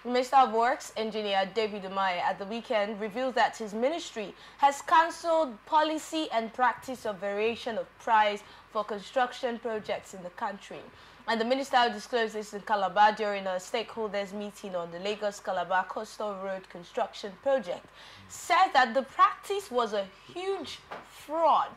Minister of Works, Engineer David Umahi, at the weekend revealed that his ministry has cancelled policy and practice of variation of price for construction projects in the country. And the minister disclosed this in Calabar during a stakeholders meeting on the Lagos-Calabar Coastal Road construction project. Said that the practice was a huge fraud,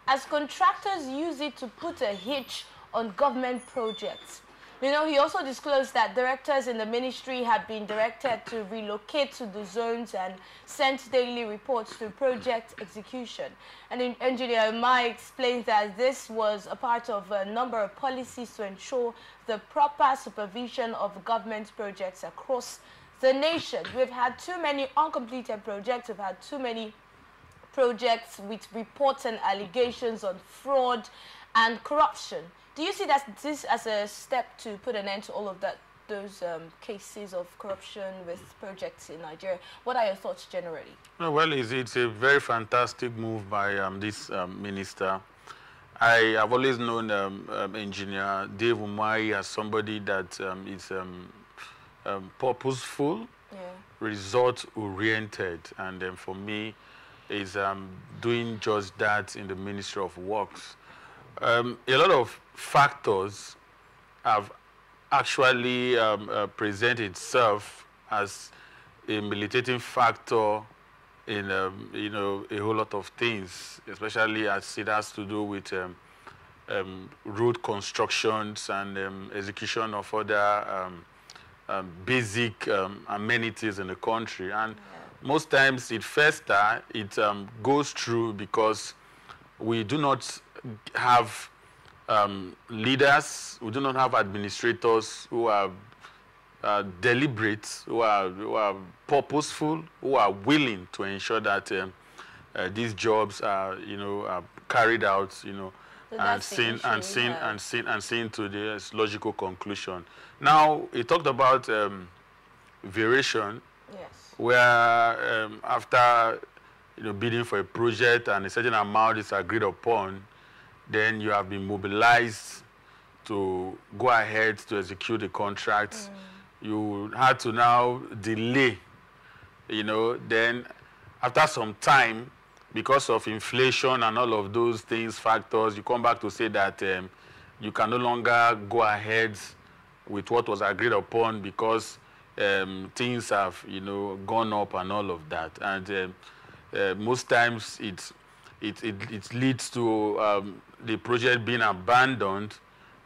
as contractors use it to put a hitch on government projects. You know, he also disclosed that directors in the ministry had been directed to relocate to the zones and sent daily reports to project execution. And Engineer Umahi explains that this was a part of a number of policies to ensure the proper supervision of government projects across the nation. We've had too many uncompleted projects. We've had too many projects with reports and allegations on fraud and corruption. Do you see this as a step to put an end to all of those cases of corruption with projects in Nigeria? What are your thoughts generally? Well, it's a very fantastic move by this minister. I have always known Engineer David Umahi as somebody that is purposeful, result-oriented, and for me, is doing just that in the Ministry of Works. A lot of factors have actually presented itself as a militating factor in you know, a whole lot of things, especially as it has to do with road constructions and execution of other basic amenities in the country. And most times it goes through because we do not have leaders, we do not have administrators who are deliberate, who are purposeful, who are willing to ensure that these jobs are, you know, are carried out, you know, so and seen to the logical conclusion. Now, he talked about variation, where after bidding for a project and a certain amount is agreed upon, then you have been mobilized to go ahead to execute the contract. You had to now delay, you know, then after some time, because of inflation and all of those things, factors, you come back to say that you can no longer go ahead with what was agreed upon because things have, you know, gone up and all of that. And most times it leads to the project being abandoned,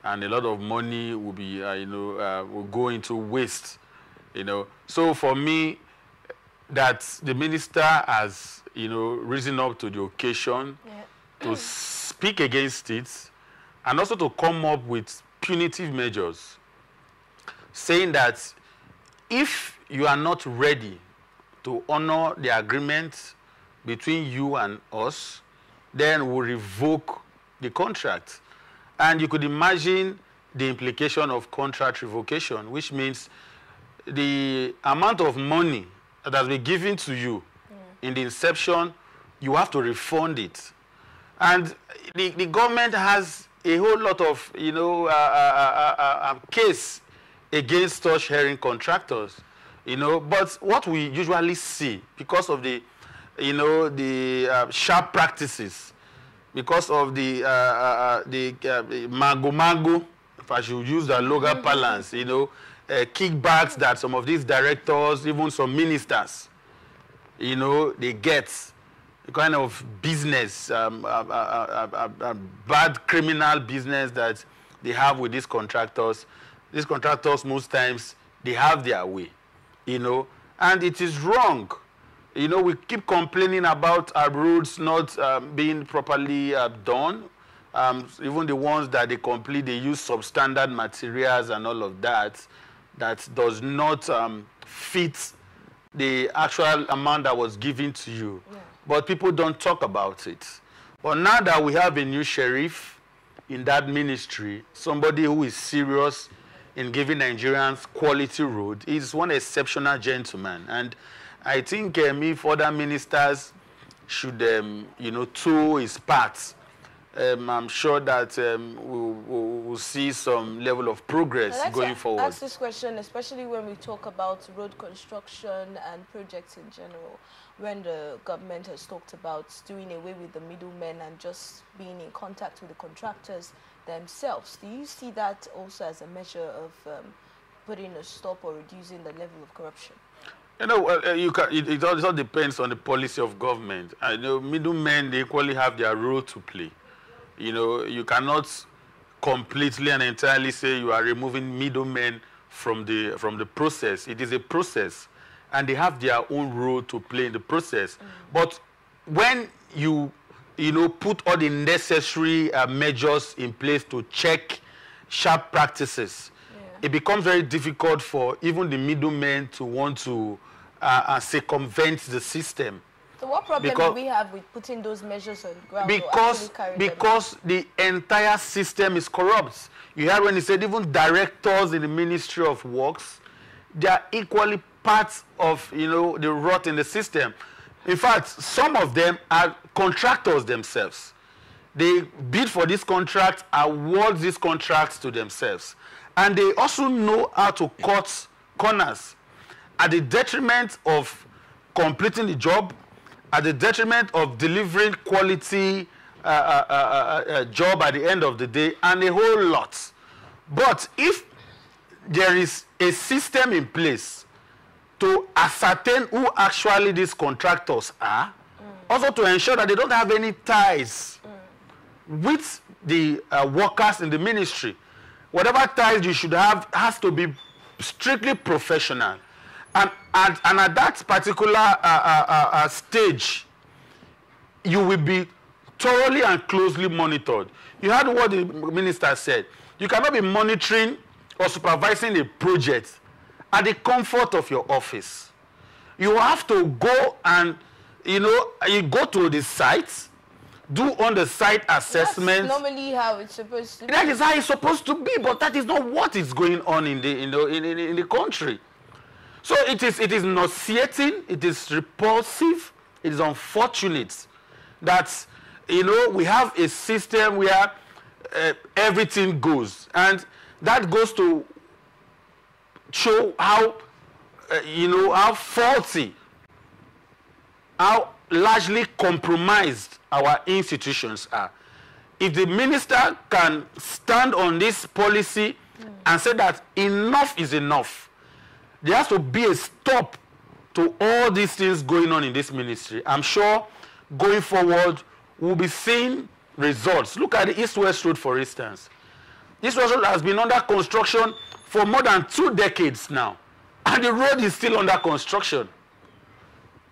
and a lot of money will be, will go into waste, you know. So for me, that the minister has, you know, risen up to the occasion to speak against it, and also to come up with punitive measures, saying that if you are not ready to honor the agreement between you and us, then we'll revoke the contract. And you could imagine the implication of contract revocation, which means the amount of money that has been given to you in the inception, you have to refund it. And the government has a whole lot of, you know, case against such hiring contractors, you know. But what we usually see, because of the, you know, the sharp practices, because of the mago, if I should use the local parlance, you know, kickbacks that some of these directors, even some ministers, you know, they get the kind of business, bad criminal business that they have with these contractors. These contractors, most times, they have their way, you know, and it is wrong. You know, we keep complaining about our roads not being properly done. Even the ones that they complete, they use substandard materials and all of that, that does not fit the actual amount that was given to you. But people don't talk about it. But now that we have a new sheriff in that ministry, somebody who is serious in giving Nigerians quality road, he's one exceptional gentleman. And I think if other ministers should, you know, tow his part I'm sure that we'll see some level of progress going forward. Ask this question, especially when we talk about road construction and projects in general, when the government has talked about doing away with the middlemen and just being in contact with the contractors themselves. Do you see that also as a measure of putting a stop or reducing the level of corruption? You know, it all depends on the policy of government. I know middlemen, they equally have their role to play. You know, you cannot completely and entirely say you are removing middlemen from the process. It is a process, and they have their own role to play in the process. But when you put all the necessary measures in place to check sharp practices, it becomes very difficult for even the middlemen to want to circumvent the system. So what problem do we have with putting those measures on ground? Because the entire system is corrupt. You heard when he said even directors in the Ministry of Works, they are equally part of the rot in the system. In fact, some of them are contractors themselves. They bid for this contract, award these contracts to themselves. And they also know how to cut corners at the detriment of completing the job, at the detriment of delivering quality job at the end of the day, and a whole lot. But if there is a system in place to ascertain who actually these contractors are, also to ensure that they don't have any ties with the workers in the ministry, whatever ties you should have has to be strictly professional. And at that particular stage, you will be thoroughly and closely monitored. You heard what the minister said. You cannot be monitoring or supervising a project at the comfort of your office. You have to go and, you go to the site, do on-the-site assessments. That's normally how it's supposed to be. That is how it's supposed to be, but that is not what is going on in the country. So it is nauseating, it is repulsive, it is unfortunate that we have a system where everything goes, and that goes to show how how faulty, how largely compromised our institutions are. If the minister can stand on this policy and say that enough is enough, there has to be a stop to all these things going on in this ministry. I'm sure going forward, we'll be seeing results. Look at the East-West Road, for instance. East-West Road has been under construction for more than 2 decades now, and the road is still under construction.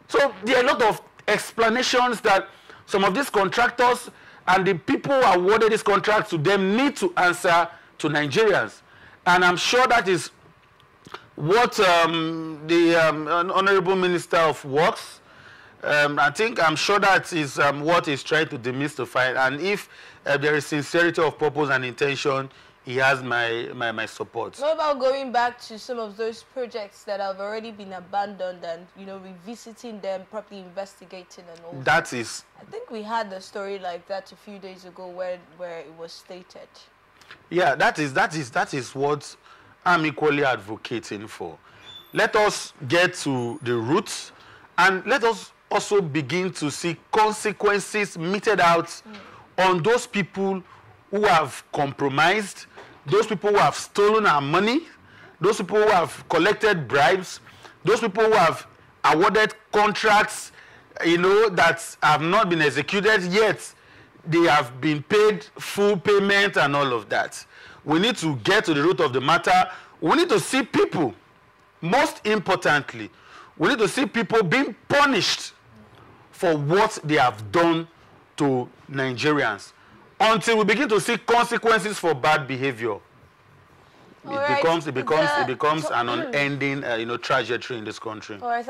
So there are a lot of explanations that some of these contractors and the people who awarded this contract to them need to answer to Nigerians. And I'm sure that is what the Honorable Minister of Works, I'm sure that is what he's trying to demystify. And if there is sincerity of purpose and intention, he has my support. What about going back to some of those projects that have already been abandoned and, revisiting them, properly investigating and all that? Is, I think we had a story like that a few days ago where it was stated. Yeah, that is what I'm equally advocating for. Let us get to the roots, and let us also begin to see consequences meted out on those people who have compromised, those people who have stolen our money, those people who have collected bribes, those people who have awarded contracts, that have not been executed yet. They have been paid full payment and all of that. We need to get to the root of the matter. We need to see people, most importantly, we need to see people being punished for what they have done to Nigerians. Until we begin to see consequences for bad behavior, it becomes an unending trajectory in this country. All right.